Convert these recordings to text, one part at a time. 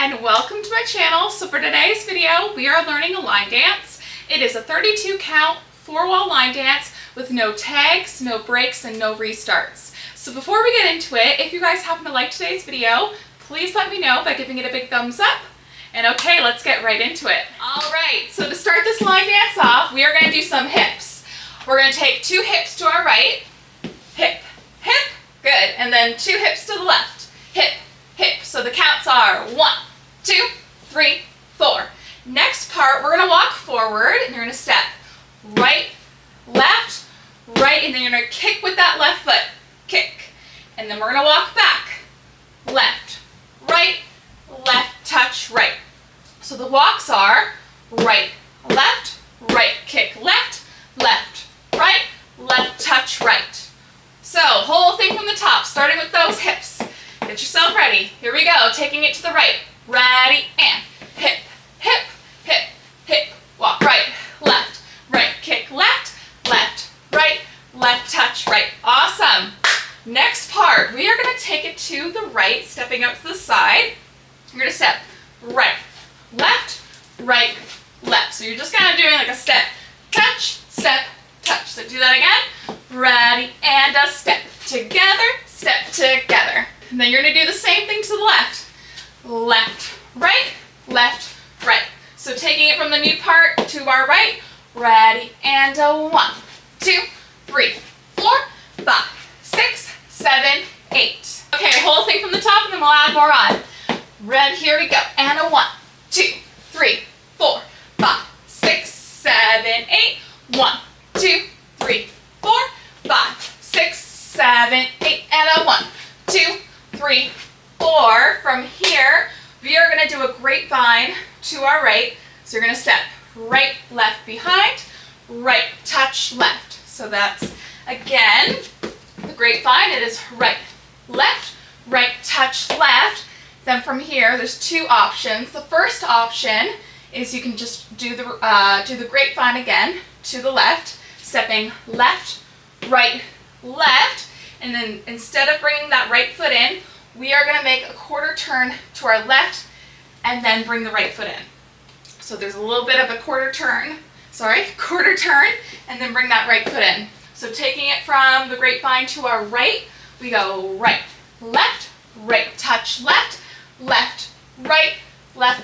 and welcome to my channel. So for today's video, we are learning a line dance. It is a 32 count, 4-wall line dance with no tags, no breaks, and no restarts. So before we get into it, if you guys happen to like today's video, please let me know by giving it a big thumbs up. And okay, let's get right into it. All right, so to start this line dance off, we are going to do some hips. We're going to take 2 hips to our right, hip, hip, good, and then 2 hips to the left, hip, hip. So the counts are 1, 2, 3, 4. Next part, we're going to walk forward, and you're going to step right, left, right, and then you're going to kick with that left foot, kick. And then we're going to walk back, left, right, left, touch, right. So the walks are right, left, kick, left, left, right, left, touch, right. So whole thing from the top, starting with those hips. Get yourself ready. Here we go, taking it to the right. Ready, and hip, hip, hip, hip. Walk right, kick left, left, right, touch, right. Awesome. Next part, we are going to take it to the right, stepping up to the side. You're going to step right, left, left. So you're just kind of doing like a step, touch, step, touch. So do that again. Ready, and a step together, step together. And then you're going to do the same thing to the left. Left, right. So taking it from the new part to our right. Ready, and a 1, 2, 3, 4, 5, 6, 7, 8. Okay, whole thing from the top, and then we'll add more on. Ready, here we go. And a 1, 2, 3, 4, 5, 6, 7, 8. 1, 2, 3, 4, 5, 6, 7, 8. And a 1, 2, 3, 4. From here, we are going to do a grapevine to our right. So you're going to step right, left, behind, right, touch, left. So that's, again, the grapevine. It is right, touch, left. Then from here, there's 2 options. The first option is you can just do the grapevine again to the left, stepping left, left, and then instead of bringing that right foot in, we are going to make a quarter turn to our left and then bring the right foot in. So there's a little bit of a quarter turn, and then bring that right foot in. So taking it from the grapevine to our right, we go right, touch, left, left,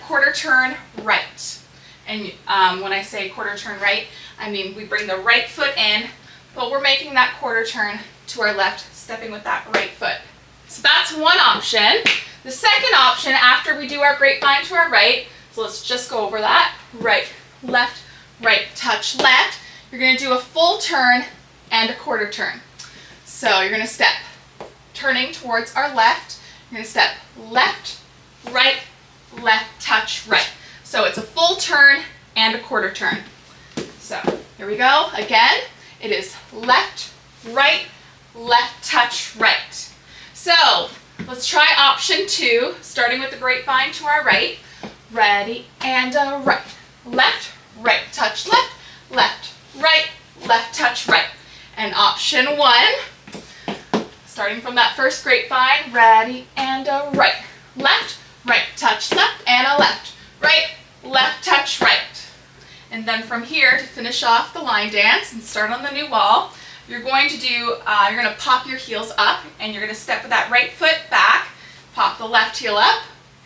quarter turn, right. And when I say quarter turn right, I mean we bring the right foot in, but we're making that quarter turn to our left, stepping with that right foot. So that's one option. The second option, after we do our grapevine to our right, so let's just go over that. Right, touch, left. You're going to do a full turn and a quarter turn. So you're going to step, turning towards our left. You're going to step left, touch, right. So it's a full turn and a quarter turn. So here we go. Again, it is left, touch, right. So let's try option 2, starting with the grapevine to our right. Ready, and a right, touch, left, touch, right. And option 1, starting from that first grapevine, ready, and a right, touch, left, and a left, touch, right. And then from here, to finish off the line dance and start on the new wall, you're going to pop your heels up, and you're going to step with that right foot back, pop the left heel up,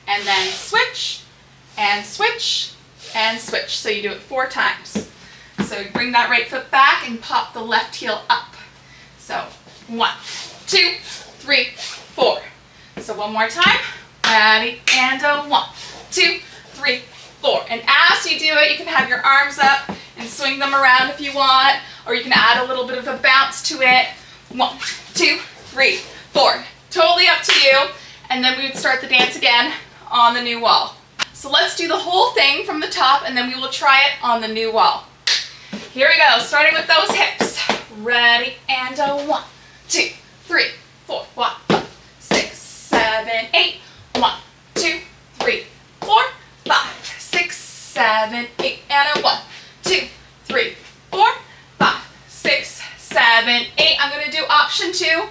and then switch, and switch, and switch. So you do it 4 times. So you bring that right foot back and pop the left heel up. So 1, 2, 3, 4. So one more time. Ready, and a 1, 2, 3, 4. And as you do it, you can have your arms up and swing them around if you want, or you can add a little bit of a bounce to it. 1, 2, 3, 4. Totally up to you. And then we would start the dance again on the new wall. So let's do the whole thing from the top, and then we will try it on the new wall. Here we go, starting with those hips. Ready, and a 1, 2, 3, 4, 5, 6, 7, 8. 1, 2, 3, 4, 5, 6, 7, 8. And a 1, 2, 3, 4, 5, 6, 7, 8. I'm going to do option 2.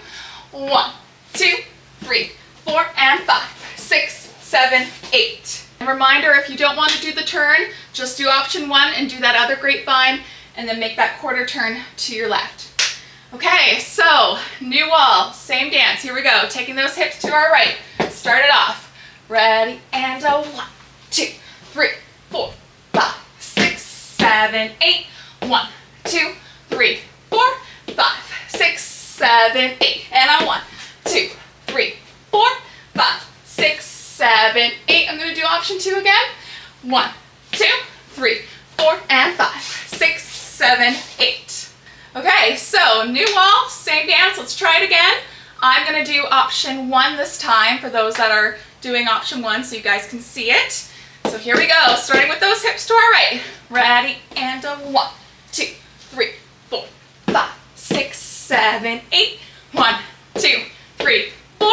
1, 2, 3, 4, and 5, 6, 7, 8. A reminder, if you don't want to do the turn, just do option 1 and do that other grapevine, and then make that quarter turn to your left. Okay, so new wall, same dance. Here we go. Taking those hips to our right. Start it off. Ready, and a 1, 2, 3, 4, 5, 6, 7, 8. 1, 2, 3, 4, 5, 6, 7, 8. And a 1, 2, 3, 4, 5, 6, 7, 8. I'm going to do option 2 again. 1, 2, 3, 4, and 5, 6, 7, 8. Okay, so new wall, same dance. Let's try it again. I'm going to do option 1 this time for those that are doing option 1 so you guys can see it. So here we go, starting with those hips to our right. Ready, and a 1, 2, 3, 4, 5, 6, 7, 8. 1, 2, 3, 4,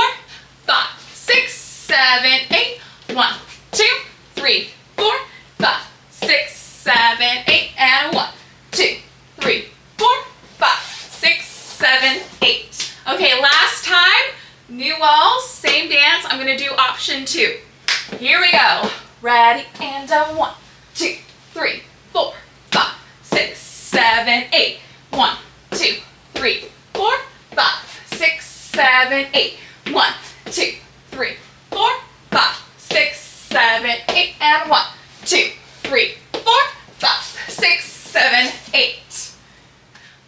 5, 6, 7, 8. 1, 2, 3, 4, 5, 6, 7, 8. And 1, 2, 3, 4, 5, 6, 7, 8. Okay, last time, new wall, same dance. I'm going to do option 2. Here we go. Ready, and a 1, 2, 3, 4, 5, 6, 7, 8. 1, 2, 3, 4, 5, 6, 7, 8. 1, 2, 3, 4, 5, 6, 7, 8. And 1, 2, 3, 4, 5, 6, 7, 8.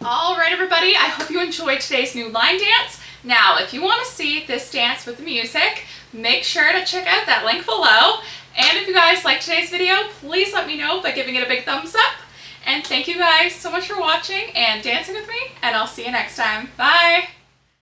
All right, everybody, I hope you enjoyed today's new line dance. Now, if you want to see this dance with the music, make sure to check out that link below. And if you guys liked today's video, please let me know by giving it a big thumbs up. And thank you guys so much for watching and dancing with me, and I'll see you next time. Bye!